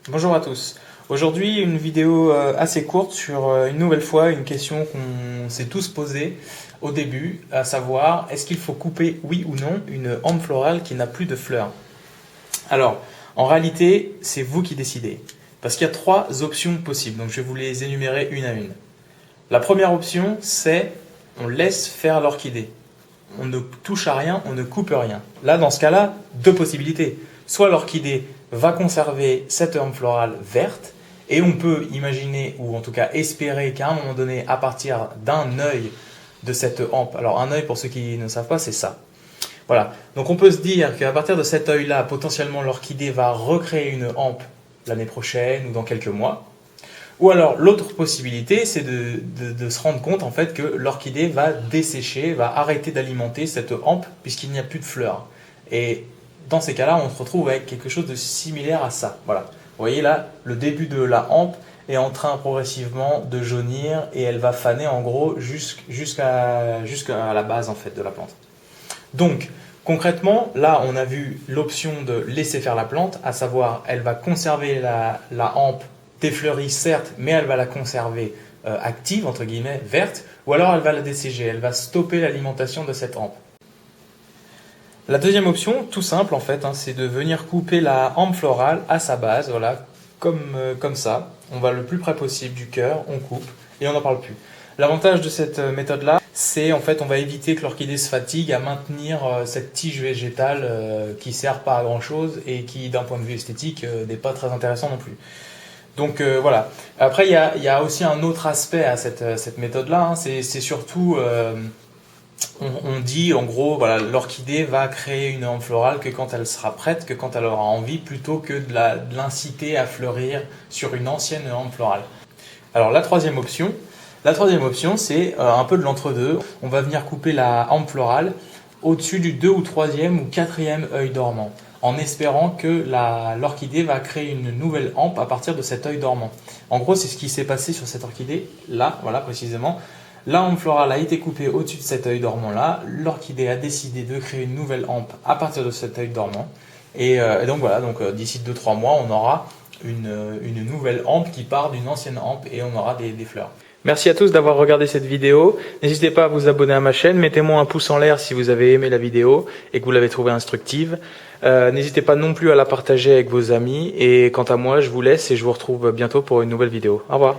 Bonjour à tous. Aujourd'hui, une vidéo assez courte sur une nouvelle fois une question qu'on s'est tous posée au début, à savoir est-ce qu'il faut couper, oui ou non, une hampe florale qui n'a plus de fleurs? Alors, en réalité, c'est vous qui décidez. Parce qu'il y a trois options possibles, donc je vais vous les énumérer une à une. La première option, c'est on laisse faire l'orchidée. On ne touche à rien, on ne coupe rien. Là, dans ce cas-là, deux possibilités. Soit l'orchidée va conserver cette hampe florale verte, et on peut imaginer, ou en tout cas espérer qu'à un moment donné, à partir d'un œil de cette hampe, alors un œil pour ceux qui ne savent pas, c'est ça. Voilà, donc on peut se dire qu'à partir de cet œil-là, potentiellement l'orchidée va recréer une hampe l'année prochaine ou dans quelques mois. Ou alors l'autre possibilité, c'est de se rendre compte en fait que l'orchidée va dessécher, va arrêter d'alimenter cette hampe puisqu'il n'y a plus de fleurs. Et dans ces cas-là, on se retrouve avec quelque chose de similaire à ça. Voilà. Vous voyez là, le début de la hampe est en train progressivement de jaunir et elle va faner en gros jusqu'à la base en fait de la plante. Donc concrètement, là on a vu l'option de laisser faire la plante, à savoir elle va conserver la hampe défleurie certes, mais elle va la conserver active, entre guillemets, verte, ou alors elle va la dességer, elle va stopper l'alimentation de cette hampe. La deuxième option, tout simple en fait, c'est de venir couper la hampe florale à sa base, voilà, comme ça. On va le plus près possible du cœur, on coupe et on n'en parle plus. L'avantage de cette méthode-là, c'est en fait on va éviter que l'orchidée se fatigue à maintenir cette tige végétale qui sert pas à grand chose et qui d'un point de vue esthétique n'est pas très intéressant non plus. Donc voilà. Après il y a aussi un autre aspect à cette méthode-là, c'est surtout on dit en gros voilà, l'orchidée va créer une hampe florale que quand elle sera prête, que quand elle aura envie, plutôt que de l'inciter à fleurir sur une ancienne hampe florale. Alors la troisième option, c'est un peu de l'entre-deux. On va venir couper la hampe florale au-dessus du 2 ou 3e ou 4e œil dormant, en espérant que l'orchidée va créer une nouvelle hampe à partir de cet œil dormant. En gros, c'est ce qui s'est passé sur cette orchidée, là, voilà précisément. La hampe florale a été coupée au-dessus de cet œil dormant-là. L'orchidée a décidé de créer une nouvelle hampe à partir de cet œil dormant. Et donc voilà, d'ici 2-3 mois, on aura une nouvelle hampe qui part d'une ancienne hampe et on aura des fleurs. Merci à tous d'avoir regardé cette vidéo. N'hésitez pas à vous abonner à ma chaîne. Mettez-moi un pouce en l'air si vous avez aimé la vidéo et que vous l'avez trouvée instructive. N'hésitez pas non plus à la partager avec vos amis. Et quant à moi, je vous laisse et je vous retrouve bientôt pour une nouvelle vidéo. Au revoir.